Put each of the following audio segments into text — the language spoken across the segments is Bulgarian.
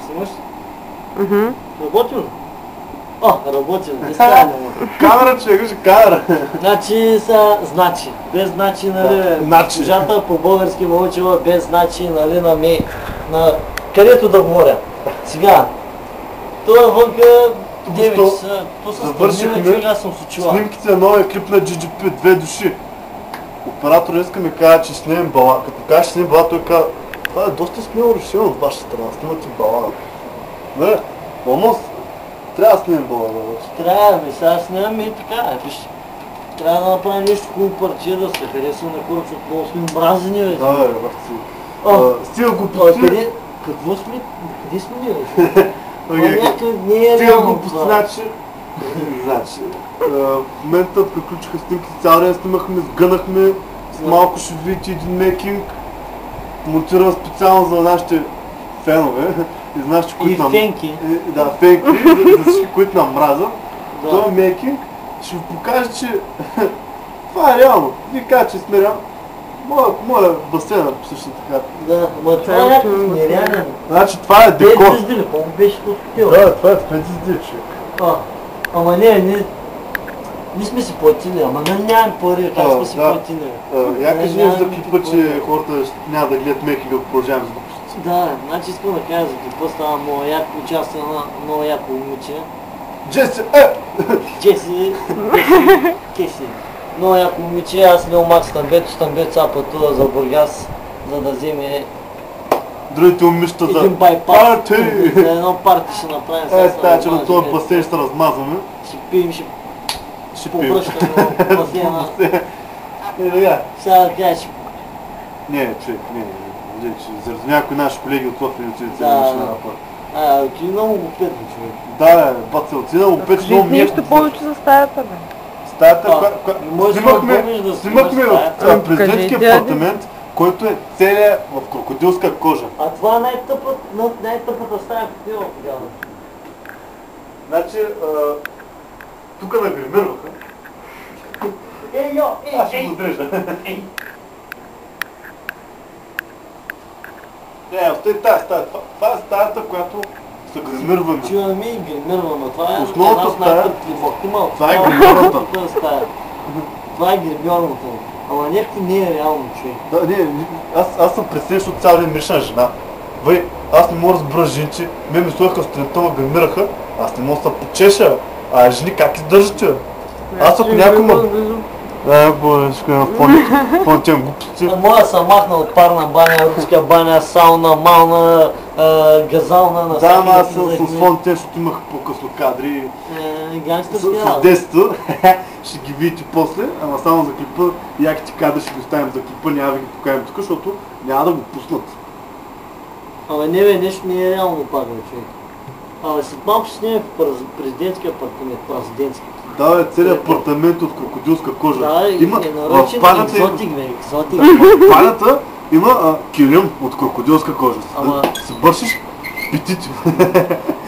Снимаш? Мгм. Работим ли? О, работим. Не става. Камера, че виж камера. Значи са значи. Без значи, нали, Значи. госпожата по български ме учила без значи, нали, на където да говоря. Сега, това вънка девици са, то са завършихме стъмнина, аз съм с очила. Снимките на новия клип на GGP, 2 души. Оператор иска ми каза, че снимем бала. Като кажа, че снимем бала, той каза, това е доста смело решено от ваша страна, снимате бала. Не, Омос, трябва да снимем бала, бе. Трябва, бе, сега снимаме и така, виж. Трябва да направим нещо хубаво парче, да се хареса на хората, защото много сме мразени, бе. Да, бе, бахци. О, Стига го къде? Какво сме? Къде сме ние, бе? Не е Стига реално го това. значи, в момента приключиха снимките, цял ден снимахме, сгънахме, с малко ще видите един мейкинг, монтиран специално за нашите фенове и за нашите, които нам... фенки. Да, фенки, за всички, които нам мразят. Да. Този мейкинг ще ви покаже, че това е реално. Вие кажа, че сме реално. Моя басейна също така. Да, ма това е някакъв нереален. Значи това е декор. Пет звезди ли? Колко беше в хотел? Да, това е 5 звезди, човек. Ама не сме си платили, ама нямаме пари, как сме си да. платили. Я кажи нещо за клипа, че хората няма да гледат мейкинга, ако продължаваме с глупости. Да, значи искам да кажа за клипа, става много яко, участие на много яко момиче. Джеси, Кеси. Много яко момиче, аз не омах Стамбето сега пътува за Бургас, за да вземе другите момичета за един байпас. парти. За едно парти ще направим. Стая, че на този басейн ще размазваме. Ще пием, ще Ще пием. повръщаме в басейна. Сега да кажа, че Не, човек, не. Заради някои наши колеги от София отидете Да, да да. на път. ти много го петно, човек. Да, баци, отида му пет много Кажи нещо повече за стаята, бе. Стаята, може да помниш да снимахме снимаш в стаята. президентския Кажете, апартамент, който е целия в крокодилска кожа. А това е най-тъпата стая в хотела тогава. Значи, тук ме гримираха. Аз ще го отрежа. Остави тази стая. Това е стаята, която се гримирваме. Чуваме и гримирваме. Това е Основната една от стая- най-тъпите фактима. Това е гримьорната. Това е гримьорната. Ама някакво не е реално, човек. Да, не, аз съм пресен, защото цял ден мириш на жена. Аз не мога да разбера жени, че ме сложиха сутринта, ме гримираха, аз не мога да се почеша. А жени как издържате? Аз ако някой ме... Боже, ще ме напомня тем глупости. Моя съм махнал от парна баня, руска баня, сауна, мална, газална, на Да, ама аз съм с фон тем, защото имах по-късно кадри. Гангстърски С работа. детството, ще ги видите после, ама само за клипа, яките кадри ще ги оставим за клипа, няма да ги покажем тук, защото няма да го пуснат. Абе не бе, нещо не е реално пак, бе, човек. Абе след малко ще снимем в президентски апартамент, президентски. Да, бе, целият апартамент от крокодилска кожа. Да, Има е в нарочен банята, екзотик, бе, екзотик. в банята има килим от крокодилска кожа. Ама- Да се бършиш питите.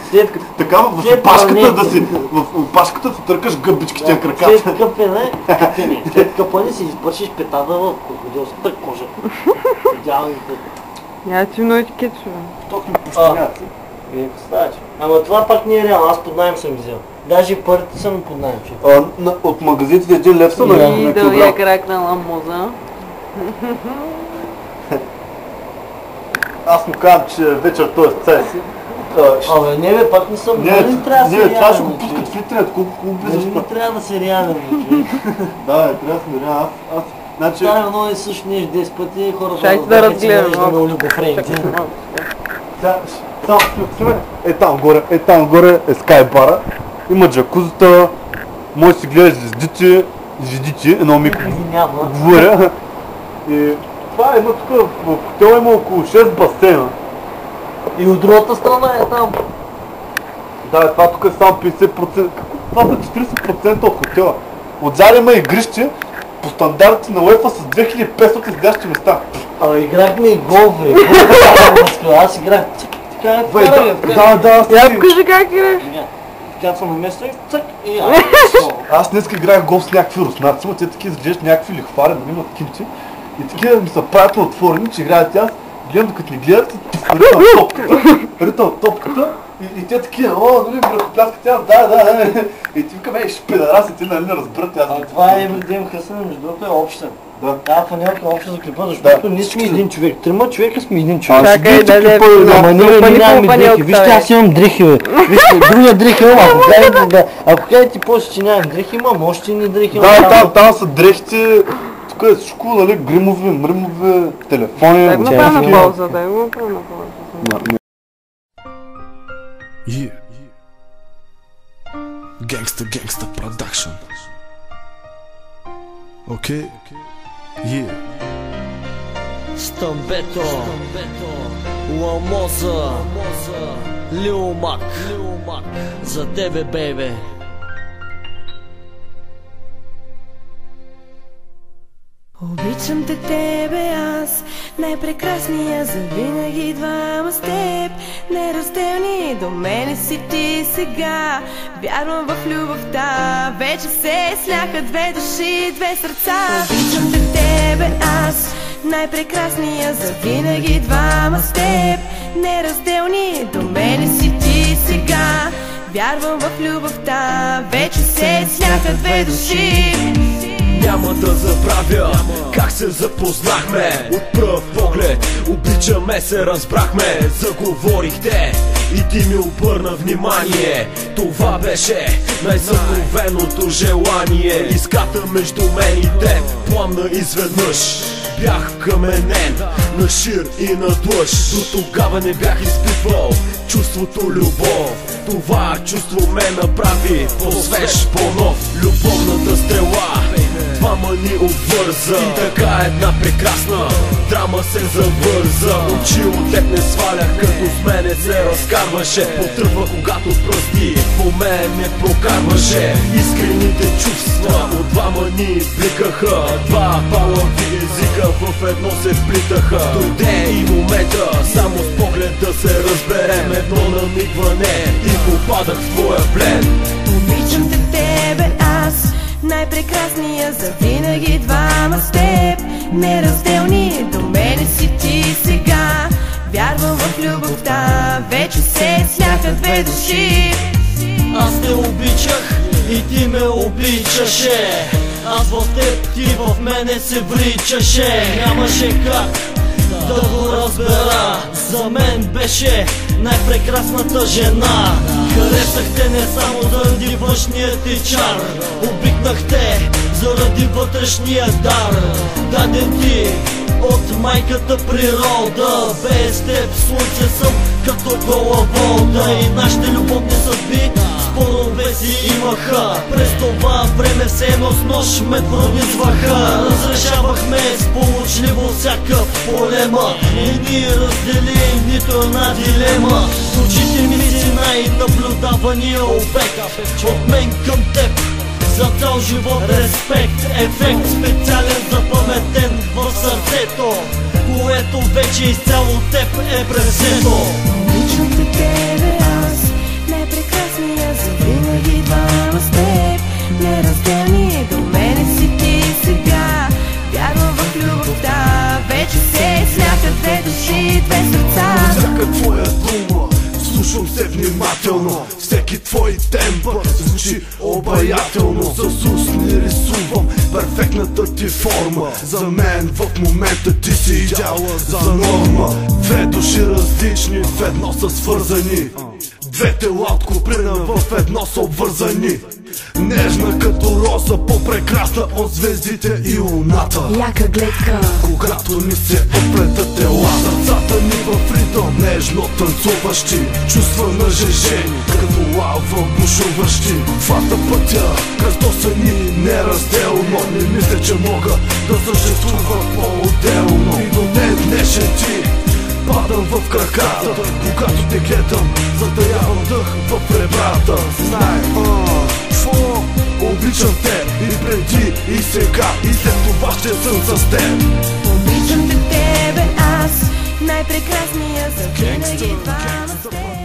След като Така в След опашката това да не- си, в опашката си търкаш гъбичките на след краката. след къпане си избършиш петата в крокодилската кожа. Идеалните. Няма ти много кетчове. Точно пущеняци. Представяш. Ама това пак не е реално, аз под найем съм взел. Даже и парите съм под найем, че. От магазините 1 лев са Да. на И килограм. дългия крак на ламуза. Аз му казвам, че вечер той е с цай си. Абе не бе, пак не съм. Не, Нали трябва да си това ще реален, го човек? пускат в интернет, колко влизаш Нали това. трябва да се реален, бе, човек. Да, трябва да сме реален. Значи, Това е едно и също нещо 10 пъти, хората Чакайте да разгледам нареждаме малко. олигофрените. само снимай. Там горе е скайбара. Има джакузата, може да си гледаш звездите, едно мико Ги няма. говоря. И това е, има тук, в хотела има около 6 басейна. И от другата страна е там. Да, това тук е само 50%. Това са 40% от хотела. Отзад има игрище по стандартите на УЕФА с 2500 седящи места. Абе играхме и голф, бе. Аз играх така е Я покажи как играеш. Кацам на место и цък и Аз днес играх голф с някакви руснаци, но те такива изглеждат някакви лихвари, да имат кимчи. И такива ми са правят на отворени, че играят аз. Гледам, докато ни гледат, ритам топката. И те такива, о, нали, ръкопляскат тя, да. И ти вика, бе, ще педараси, ти нали не разбират. А това е Ибрахим Хасан, между другото е обща. Да. Тази фанелка е обща за клипа, защото ние сме един човек. Трима човека сме един човек. Чакай, да, Ама ние нямаме дрехи. Вижте, аз имам дрехи, бе. Вижте, другия дрехи имам. Ако кажете после, че нямам дрехи, имам още ни дрехи. Да, там са дрехите. Тук е всичко, нали, гримови, мримови, телефони. Дай го направя на пауза, дай го направя на пауза. Yeah. Gangsta production. Okay? Yeah. Стамбето, Ламоза, Лил Мак, за тебе, бейбе. Обичам те тебе аз, най-прекрасния, завинаги двама с теб, неразделни, до мене си ти сега. Вярвам в любовта, вече се сляха две души, две сърца. Обичам те тебе аз, най-прекрасния, завинаги двама с теб, неразделни, до мене си ти сега. Вярвам в любовта, вече се сляха две души. Няма да забравя как се запознахме. От пръв поглед обичаме се, разбрахме. Заговорихте и ти ми обърна внимание. Това беше най-съкровеното желание. Иската между мен и теб пламна изведнъж. Бях каменен на шир и на длъж. До тогава не бях изпитвал чувството любов. Това чувство ме направи по-свеж, по-нов. Любовната стрела двама ни обвърза. И така една прекрасна драма се завърза. Очи от теб не свалях, като с мене се разкарваше. Потръпва, когато пръсти по мен не прокарваше. Искрените чувства от двама ни бликаха. Два палави езика в едно се вплитаха. Дойде и момента, само с поглед да се разберем. Едно намигване и попадах в твоя плен. Обичам те тебе аз, най-прекрасния, завинаги двама с теб, неразделни, до мене си ти сега. Вярвам в любовта, вече се сляха две души. Аз те обичах и ти ме обичаше. Аз в теб, ти в мене се вричаше. Нямаше как да го разбера. За мен беше най-прекрасната жена. Харесах те не само заради външния ти чар. Обикнах те заради вътрешния дар, даден ти от майката природа. Без теб слънце съм като гола вода. И нашите любовни съдби спорове си имаха. През това време все едно с нож ме пронизваха. Разрешавахме сполучливо всяка полема. И ни раздели нито една дилема. Очите ми си най-наблюдавания обект. От мен към теб за цял живот респект. Ефект специален, запаметен в сърцето, което вече изцяло теб е превзето. Обичам те тебе аз, най-прекрасния, завинаги двама с теб, неразделни, до мене си ти сега. Вярвам в любовта, вече се сляха две души, две сърца. Всяка твоя дума слушам се внимателно. Всеки твой темп звучи обаятелно. С устни рисувам перфектната ти форма. За мен в момента ти си идеала за норма. Две души различни в едно са свързани. Две тела от куприна в едно са обвързани. Нежна като роза, по-прекрасна от звездите и луната. Яка гледка, когато ни се оплетат тела, сърцата ни в ритъм, нежно танцуващи, чувства нажежени, като лава бушуващи. Двата пътя кръстосани неразделно. Не мисля, че мога да съществувам по-отделно. И до ден днешен ти падам в краката, когато те гледам, затаявам дъх в ребрата. Знай, обичам те и преди, и сега, и след това ще съм с теб. обичам те тебе аз, най-прекрасния, завинаги двама с теб.